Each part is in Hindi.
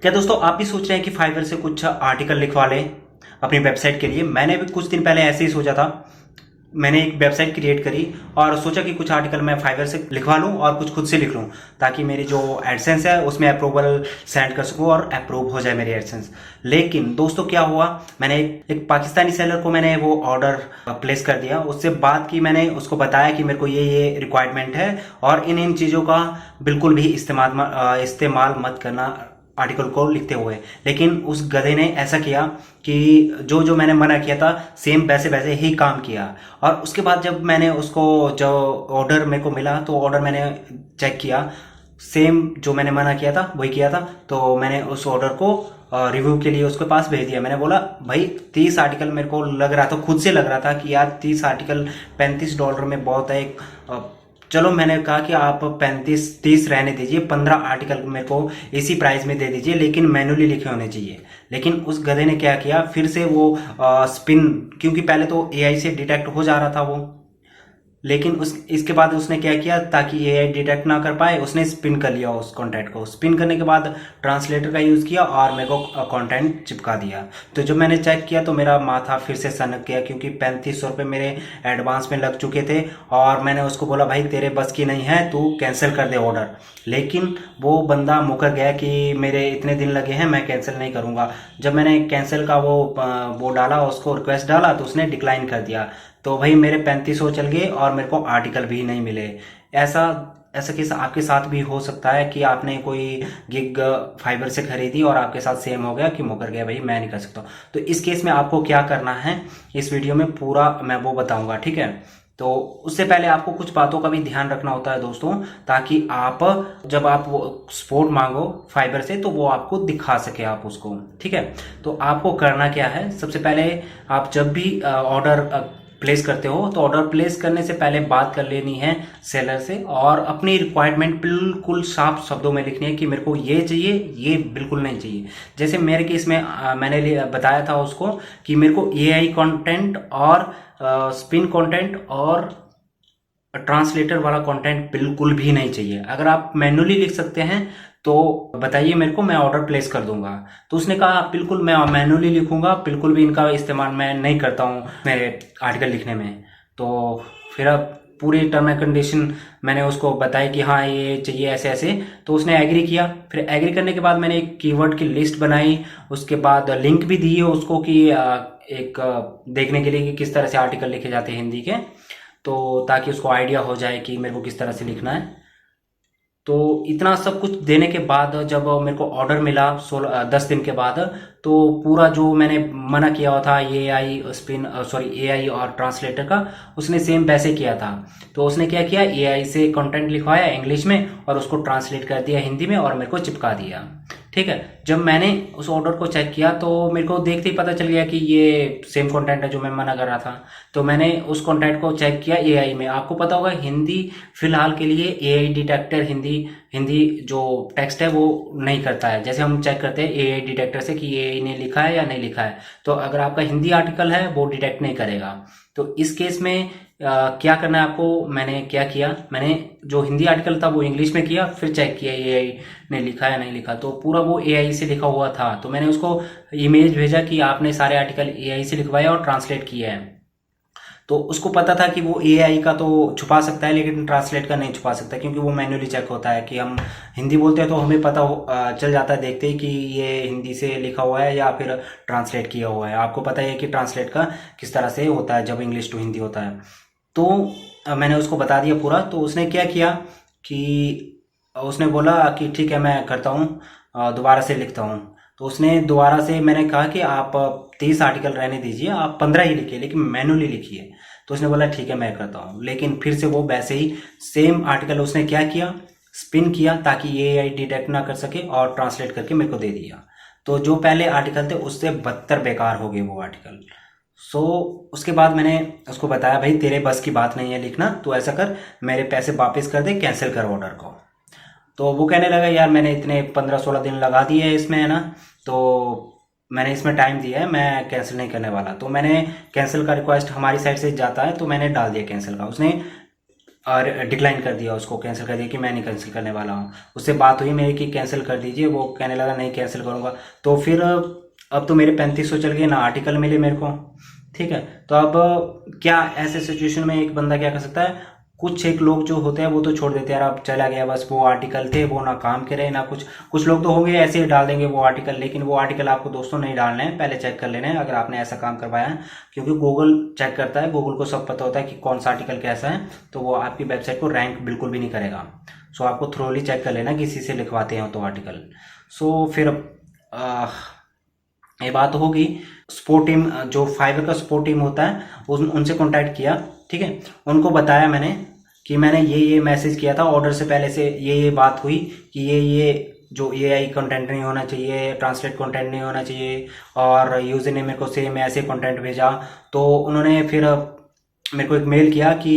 क्या दोस्तों आप भी सोच रहे हैं कि फाइवर से कुछ आर्टिकल लिखवा लें अपनी वेबसाइट के लिए। मैंने भी कुछ दिन पहले ऐसे ही सोचा था। मैंने एक वेबसाइट क्रिएट करी और सोचा कि कुछ आर्टिकल मैं फाइवर से लिखवा लूं और कुछ खुद से लिख लूं, ताकि मेरी जो एडसेंस है उसमें अप्रूवल सेंड कर सकूं और अप्रूव हो जाए मेरी एडसेंस। लेकिन दोस्तों क्या हुआ, मैंने एक पाकिस्तानी सेलर को मैंने वो ऑर्डर प्लेस कर दिया। उससे बात की, मैंने उसको बताया कि मेरे को ये रिक्वायरमेंट है और इन इन चीज़ों का बिल्कुल भी इस्तेमाल मत करना आर्टिकल को लिखते हुए। लेकिन उस गधे ने ऐसा किया कि जो जो मैंने मना किया था सेम वैसे वैसे ही काम किया। और उसके बाद जब मैंने उसको जो ऑर्डर मेरे को मिला तो ऑर्डर मैंने चेक किया, सेम जो मैंने मना किया था वही किया था। तो मैंने उस ऑर्डर को रिव्यू के लिए उसके पास भेज दिया। मैंने बोला भाई 30 आर्टिकल, मेरे को लग रहा था, खुद से लग रहा था कि यार 30 आर्टिकल $35 में बहुत है। चलो मैंने कहा कि आप 35-30 रहने दीजिए, 15 आर्टिकल मेरे को इसी प्राइस में दे दीजिए, लेकिन मैनुअली लिखे होने चाहिए। लेकिन उस गधे ने क्या किया, फिर से वो स्पिन, क्योंकि पहले तो एआई से डिटेक्ट हो जा रहा था वो, लेकिन उस इसके बाद उसने क्या किया, ताकि एआई डिटेक्ट ना कर पाए, उसने स्पिन कर लिया उस कंटेंट को। स्पिन करने के बाद ट्रांसलेटर का यूज़ किया और मेरे को कंटेंट चिपका दिया। तो जब मैंने चेक किया तो मेरा माथा फिर से सनक गया, क्योंकि 3500 रुपये मेरे एडवांस में लग चुके थे। और मैंने उसको बोला भाई तेरे बस की नहीं है, तू कैंसिल कर दे ऑर्डर। लेकिन वो बंदा मुकर गया कि मेरे इतने दिन लगे हैं, मैं कैंसिल नहीं करूँगा। जब मैंने कैंसिल का वो डाला, उसको रिक्वेस्ट डाला, तो उसने डिक्लाइन कर दिया। तो भाई मेरे 3500 चल गए और मेरे को आर्टिकल भी नहीं मिले। ऐसा ऐसा केस आपके साथ भी हो सकता है कि आपने कोई गिग फाइबर से खरीदी और आपके साथ सेम हो गया कि मुकर गया, भाई मैं नहीं कर सकता। तो इस केस में आपको क्या करना है, इस वीडियो में पूरा मैं वो बताऊंगा, ठीक है। तो उससे पहले आपको कुछ बातों का भी ध्यान रखना होता है दोस्तों, ताकि आप जब आप वो सपोर्ट मांगो फाइबर से तो वो आपको दिखा सके आप उसको, ठीक है। तो आपको करना क्या है, सबसे पहले आप जब भी ऑर्डर प्लेस करते हो तो ऑर्डर प्लेस करने से पहले बात कर लेनी है सेलर से, और अपनी रिक्वायरमेंट बिल्कुल साफ शब्दों में लिखनी है कि मेरे को ये चाहिए, ये बिल्कुल नहीं चाहिए। जैसे मेरे केस में मैंने बताया था उसको कि मेरे को एआई कंटेंट और स्पिन कंटेंट और ट्रांसलेटर वाला कंटेंट बिल्कुल भी नहीं चाहिए। अगर आप मैन्युअली लिख सकते हैं तो बताइए मेरे को, मैं ऑर्डर प्लेस कर दूंगा। तो उसने कहा बिल्कुल मैं मैन्युअली लिखूंगा, बिल्कुल भी इनका इस्तेमाल मैं नहीं करता हूँ मेरे आर्टिकल लिखने में। तो फिर अब पूरी टर्म एंड कंडीशन मैंने उसको बताई कि हाँ ये चाहिए ऐसे ऐसे। तो उसने एग्री किया। फिर एग्री करने के बाद मैंने एक कीवर्ड की लिस्ट बनाई, उसके बाद लिंक भी दी है उसको कि एक देखने के लिए कि किस तरह से आर्टिकल लिखे जाते हैं हिंदी के, तो ताकि उसको आइडिया हो जाए कि मेरे को किस तरह से लिखना है। तो इतना सब कुछ देने के बाद जब मेरे को ऑर्डर मिला 10 दिन के बाद, तो पूरा जो मैंने मना किया हुआ था ये एआई और ट्रांसलेटर का, उसने सेम वैसे किया था। तो उसने क्या किया, एआई से कंटेंट लिखवाया इंग्लिश में और उसको ट्रांसलेट कर दिया हिंदी में और मेरे को चिपका दिया, ठीक है। जब मैंने उस ऑर्डर को चेक किया तो मेरे को देखते ही पता चल गया कि ये सेम कंटेंट है जो मैं मना कर रहा था। तो मैंने उस कंटेंट को चेक किया एआई में। आपको पता होगा हिंदी फिलहाल के लिए एआई डिटेक्टर हिंदी हिंदी जो टेक्स्ट है वो नहीं करता है। जैसे हम चेक करते हैं एआई डिटेक्टर से कि एआई ने लिखा है या नहीं लिखा है, तो अगर आपका हिंदी आर्टिकल है वो डिटेक्ट नहीं करेगा। तो इस केस में क्या करना है आपको, मैंने क्या किया, मैंने जो हिंदी आर्टिकल था वो इंग्लिश में किया, फिर चेक किया एआई ने लिखा या नहीं लिखा। तो पूरा वो एआई से लिखा हुआ था। तो मैंने उसको इमेज भेजा कि आपने सारे आर्टिकल एआई से लिखवाया और ट्रांसलेट किया है। तो उसको पता था कि वो एआई का तो छुपा सकता है लेकिन ट्रांसलेट का नहीं छुपा सकता, क्योंकि वो मैन्युअली चेक होता है कि हम हिंदी बोलते हैं तो हमें पता चल जाता है देखते ही कि ये हिंदी से लिखा हुआ है या फिर ट्रांसलेट किया हुआ है। आपको पता है कि ट्रांसलेट का किस तरह से होता है जब इंग्लिश टू हिंदी होता है। तो मैंने उसको बता दिया पूरा। तो उसने क्या किया कि उसने बोला कि ठीक है मैं करता हूँ, दोबारा से लिखता हूँ। तो उसने दोबारा से, मैंने कहा कि आप 30 आर्टिकल रहने दीजिए, आप 15 ही लिखिए लेकिन मैनुअली लिखिए। तो उसने बोला ठीक है मैं करता हूँ। लेकिन फिर से वो वैसे ही सेम आर्टिकल उसने क्या किया, स्पिन किया ताकि ये एआई डिटेक्ट ना कर सके और ट्रांसलेट करके मेरे को दे दिया। तो जो पहले आर्टिकल थे उससे बदतर बेकार हो गए वो आर्टिकल। उसके बाद मैंने उसको बताया भाई तेरे बस की बात नहीं है लिखना, तो ऐसा कर मेरे पैसे वापस कर दे, कैंसिल कर ऑर्डर को। तो वो कहने लगा यार मैंने इतने 15-16 दिन लगा दिए है इसमें, है ना, तो मैंने इसमें टाइम दिया है, मैं कैंसिल नहीं करने वाला। तो मैंने कैंसिल का रिक्वेस्ट हमारी साइड से जाता है तो मैंने डाल दिया कैंसिल का। उसने और डिक्लाइन कर दिया, उसको कैंसिल कर दिया कि मैं नहीं कैंसिल करने वाला हूँ। उससे बात हुई मेरी कि कैंसिल कर दीजिए, वो कहने लगा नहीं कैंसिल करूँगा। तो फिर अब तो मेरे 3500 चल गए ना, आर्टिकल मिले मेरे को। ठीक है, तो अब क्या ऐसे सिचुएशन में एक बंदा क्या कर सकता है, कुछ एक लोग जो होते हैं वो तो छोड़ देते हैं यार, अब चला गया बस, वो आर्टिकल थे वो ना काम के रहे ना कुछ। कुछ लोग तो होंगे ऐसे ही डाल देंगे वो आर्टिकल, लेकिन वो आर्टिकल आपको दोस्तों नहीं डालने हैं, पहले चेक कर लेना है अगर आपने ऐसा काम करवाया है। क्योंकि गूगल चेक करता है, गूगल को सब पता होता है कि कौन सा आर्टिकल कैसा है, तो वो आपकी वेबसाइट को रैंक बिल्कुल भी नहीं करेगा। सो आपको थ्रोली चेक कर लेना किसी से लिखवाते हैं तो आर्टिकल। सो फिर ये बात होगी। सपोर्ट टीम, जो फाइवर का सपोर्ट टीम होता है, उनसे कांटेक्ट किया। ठीक है, उनको बताया मैंने कि मैंने ये मैसेज किया था ऑर्डर से पहले से, ये बात हुई कि ये जो एआई कंटेंट नहीं होना चाहिए, ट्रांसलेट कंटेंट नहीं होना चाहिए, और यूजर ने मेरे को सेम ऐसे कंटेंट भेजा। तो उन्होंने फिर मेरे को एक मेल किया कि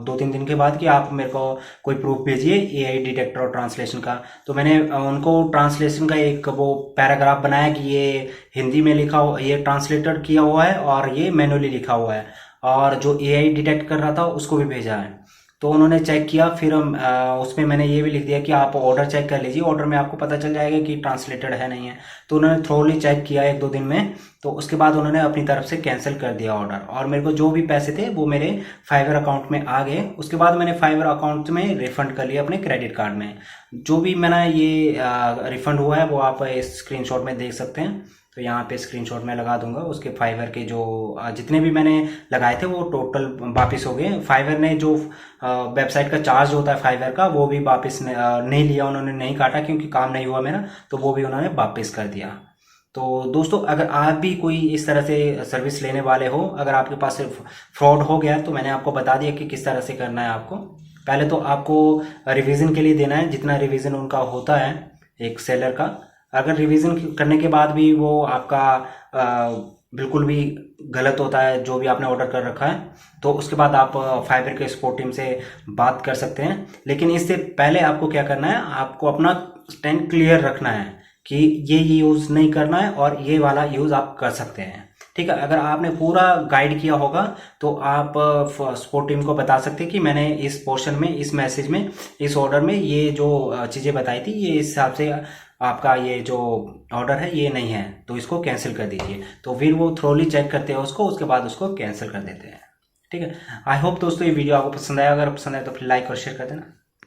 2-3 दिन के बाद कि आप मेरे को कोई प्रूफ भेजिए एआई डिटेक्टर और ट्रांसलेशन का। तो मैंने उनको ट्रांसलेशन का एक वो पैराग्राफ बनाया कि ये हिंदी में लिखा हुआ, ये ट्रांसलेटेड किया हुआ है और ये मैनुअली लिखा हुआ है, और जो एआई डिटेक्ट कर रहा था उसको भी भेजा है। तो उन्होंने चेक किया, फिर उसमें मैंने ये भी लिख दिया कि आप ऑर्डर चेक कर लीजिए, ऑर्डर में आपको पता चल जाएगा कि ट्रांसलेटेड है नहीं है। तो उन्होंने थ्रोली चेक किया 1-2 दिन में, तो उसके बाद उन्होंने अपनी तरफ से कैंसिल कर दिया ऑर्डर, और मेरे को जो भी पैसे थे वो मेरे फाइवर अकाउंट में आ गए। उसके बाद मैंने फाइवर अकाउंट में रिफंड कर लिया अपने क्रेडिट कार्ड में। जो भी मैंने ये रिफंड हुआ है वो आप इस स्क्रीनशॉट में देख सकते हैं। तो यहाँ पे स्क्रीनशॉट में लगा दूंगा, उसके फाइवर के जो जितने भी मैंने लगाए थे वो टोटल वापस हो गए। फाइवर ने जो वेबसाइट का चार्ज होता है फाइवर का, वो भी वापस नहीं लिया, उन्होंने नहीं काटा, क्योंकि काम नहीं हुआ मेरा, तो वो भी उन्होंने वापस कर दिया। तो दोस्तों, अगर आप भी कोई इस तरह से सर्विस लेने वाले हो, अगर आपके पास फ्रॉड हो गया, तो मैंने आपको बता दिया कि किस तरह से करना है आपको। पहले तो आपको रिवीजन के लिए देना है जितना रिवीजन उनका होता है एक सेलर का। अगर रिवीजन करने के बाद भी वो आपका बिल्कुल भी गलत होता है जो भी आपने ऑर्डर कर रखा है, तो उसके बाद आप फाइबर के सपोर्ट टीम से बात कर सकते हैं। लेकिन इससे पहले आपको क्या करना है, आपको अपना स्टैंड क्लियर रखना है कि ये यूज़ नहीं करना है और ये वाला यूज़ आप कर सकते हैं। ठीक है, अगर आपने पूरा गाइड किया होगा तो आप सपोर्ट टीम को बता सकते हैं कि मैंने इस पोर्शन में, इस मैसेज में, इस ऑर्डर में ये जो चीज़ें बताई थी, ये इस हिसाब से आपका ये जो ऑर्डर है ये नहीं है, तो इसको कैंसिल कर दीजिए। तो फिर वो थ्रोली चेक करते हैं उसको, उसके बाद उसको कैंसिल कर देते हैं। ठीक है, आई होप दोस्तों ये वीडियो आपको पसंद आया। अगर पसंद आया तो फिर लाइक और शेयर कर देना।